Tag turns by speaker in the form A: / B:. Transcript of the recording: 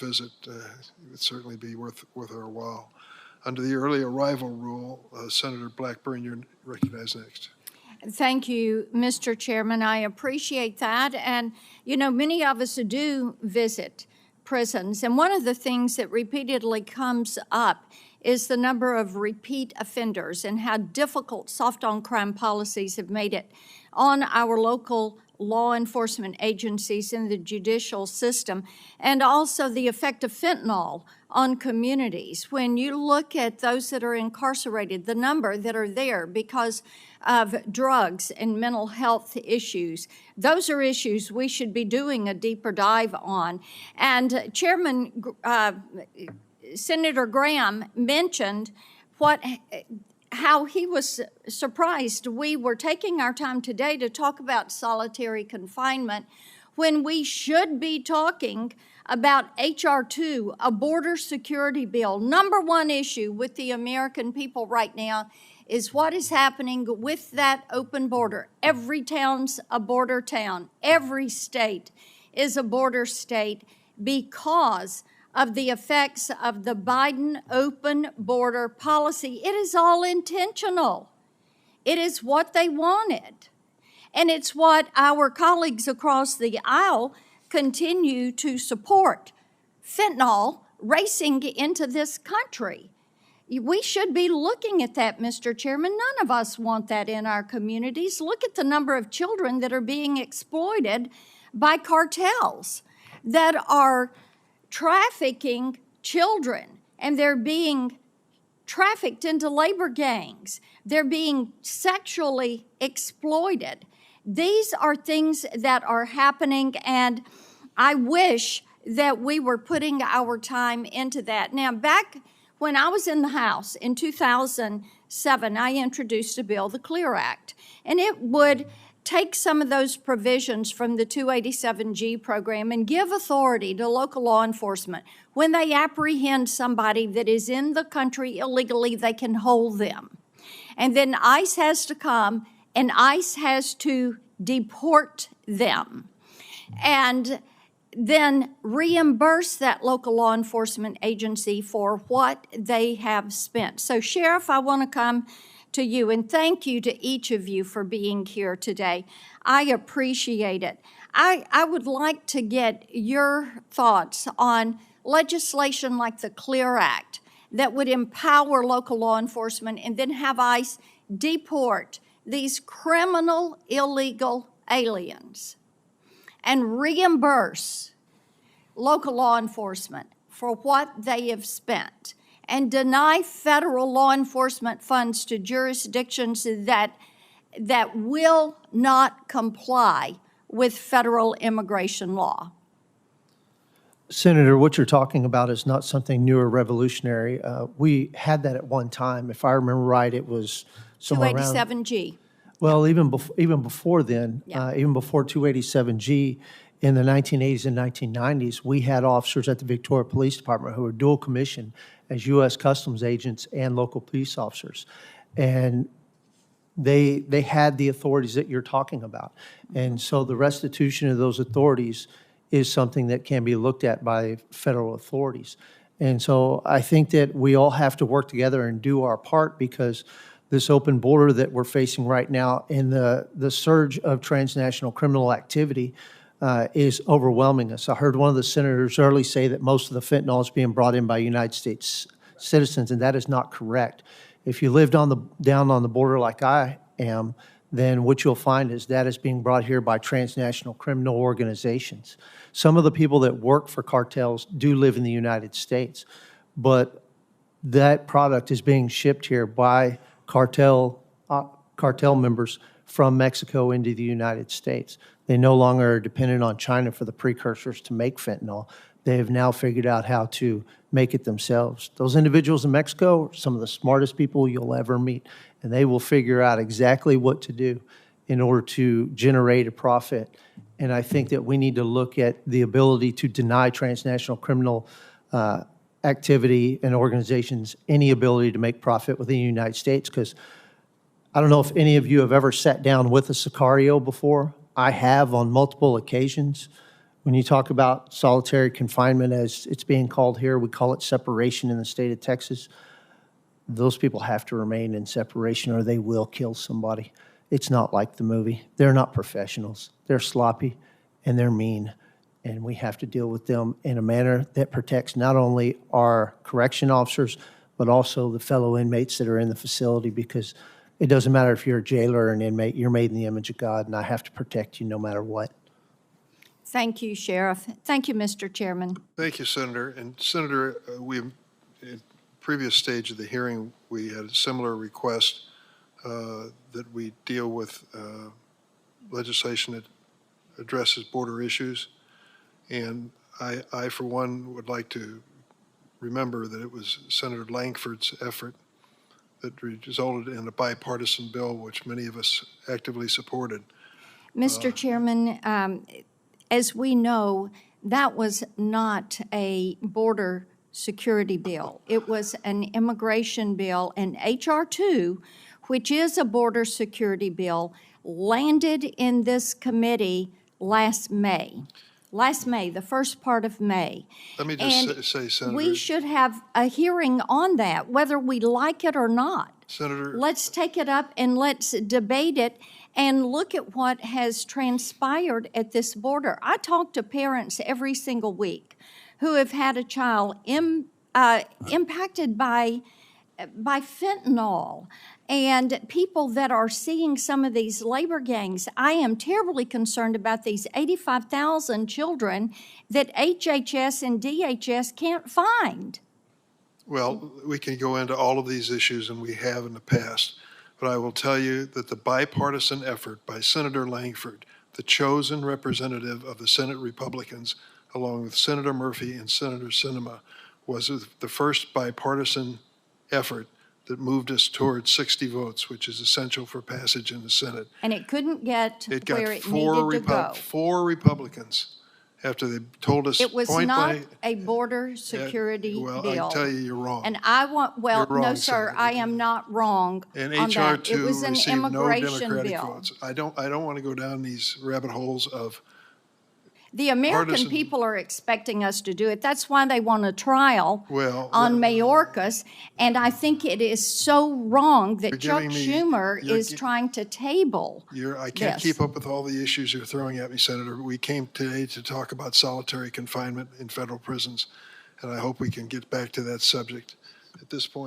A: visit, it would certainly be worth our while. Under the early arrival rule, Senator Blackburn, you're recognized next.
B: Thank you, Mr. Chairman. I appreciate that. And, you know, many of us do visit prisons. And one of the things that repeatedly comes up is the number of repeat offenders and how difficult soft-on-crime policies have made it on our local law enforcement agencies in the judicial system, and also the effect of fentanyl on communities. When you look at those that are incarcerated, the number that are there because of drugs and mental health issues, those are issues we should be doing a deeper dive on. And Senator Graham mentioned how he was surprised we were taking our time today to talk about solitary confinement when we should be talking about HR2, a border security bill. Number one issue with the American people right now is what is happening with that open border. Every town's a border town. Every state is a border state because of the effects of the Biden open border policy. It is all intentional. It is what they wanted. And it's what our colleagues across the aisle continue to support. Fentanyl racing into this country. We should be looking at that, Mr. Chairman. None of us want that in our communities. Look at the number of children that are being exploited by cartels that are trafficking children, and they're being trafficked into labor gangs. They're being sexually exploited. These are things that are happening, and I wish that we were putting our time into that. Now, back when I was in the House in 2007, I introduced a bill, the CLEAR Act, and it would take some of those provisions from the 287G program and give authority to local law enforcement. When they apprehend somebody that is in the country illegally, they can hold them. And then ICE has to come and ICE has to deport them and then reimburse that local law enforcement agency for what they have spent. So, Sheriff, I want to come to you, and thank you to each of you for being here today. I appreciate it. I would like to get your thoughts on legislation like the CLEAR Act that would empower local law enforcement and then have ICE deport these criminal illegal aliens and reimburse local law enforcement for what they have spent, and deny federal law enforcement funds to jurisdictions that will not comply with federal immigration law.
C: Senator, what you're talking about is not something new or revolutionary. We had that at one time. If I remember right, it was somewhere around
B: 287G.
C: Well, even before then,
B: Yeah.
C: even before 287G, in the 1980s and 1990s, we had officers at the Victoria Police Department who were dual commissioned as U.S. Customs agents and local police officers. And they had the authorities that you're talking about. And so the restitution of those authorities is something that can be looked at by federal authorities. And so I think that we all have to work together and do our part, because this open border that we're facing right now and the surge of transnational criminal activity is overwhelming us. I heard one of the senators early say that most of the fentanyl is being brought in by United States citizens, and that is not correct. If you lived down on the border like I am, then what you'll find is that is being brought here by transnational criminal organizations. Some of the people that work for cartels do live in the United States, but that product is being shipped here by cartel members from Mexico into the United States. They no longer are dependent on China for the precursors to make fentanyl. They have now figured out how to make it themselves. Those individuals in Mexico are some of the smartest people you'll ever meet, and they will figure out exactly what to do in order to generate a profit. And I think that we need to look at the ability to deny transnational criminal activity and organizations any ability to make profit within the United States, because I don't know if any of you have ever sat down with a Sicario before. I have on multiple occasions. When you talk about solitary confinement, as it's being called here, we call it separation in the state of Texas. Those people have to remain in separation or they will kill somebody. It's not like the movie. They're not professionals. They're sloppy and they're mean. And we have to deal with them in a manner that protects not only our correction officers, but also the fellow inmates that are in the facility, because it doesn't matter if you're a jailer or an inmate, you're made in the image of God, and I have to protect you no matter what.
B: Thank you, Sheriff. Thank you, Mr. Chairman.
A: Thank you, Senator. And Senator, in previous stage of the hearing, we had a similar request that we deal with legislation that addresses border issues. And I, for one, would like to remember that it was Senator Langford's effort that resulted in a bipartisan bill, which many of us actively supported.
B: Mr. Chairman, as we know, that was not a border security bill. It was an immigration bill, and HR2, which is a border security bill, landed in this committee last May. Last May, the first part of May.
A: Let me just say, Senator.
B: We should have a hearing on that, whether we like it or not.
A: Senator.
B: Let's take it up and let's debate it and look at what has transpired at this border. I talk to parents every single week who have had a child impacted by fentanyl, and people that are seeing some of these labor gangs. I am terribly concerned about these 85,000 children that HHS and DHS can't find.
A: Well, we can go into all of these issues, and we have in the past. But I will tell you that the bipartisan effort by Senator Langford, the chosen representative of the Senate Republicans, along with Senator Murphy and Senator Sinema, was the first bipartisan effort that moved us towards 60 votes, which is essential for passage in the Senate.
B: And it couldn't get where it
A: four
B: needed to go.
A: Four Republicans, after they told us
B: It was
A: point
B: not
A: blank,
B: a border security
A: well,
B: bill.
A: I tell you, you're wrong.
B: And I want, well,
A: You're wrong,
B: no, sir,
A: Senator.
B: I am not wrong
A: And
B: on that. It was
A: HR2
B: an
A: received no
B: immigration
A: Democratic
B: bill.
A: votes. I don't want to go down these rabbit holes of
B: The American
A: partisan-
B: people are expecting us to do it. That's why they want a trial
A: Well,
B: on Mayorkas. And I think it is so wrong that
A: You're
B: Chuck
A: giving me-
B: Schumer
A: you're
B: is
A: gi-
B: trying to table
A: I can't
B: this.
A: keep up with all the issues you're throwing at me, Senator. We came today to talk about solitary confinement in federal prisons, and I hope we can get back to that subject at this point.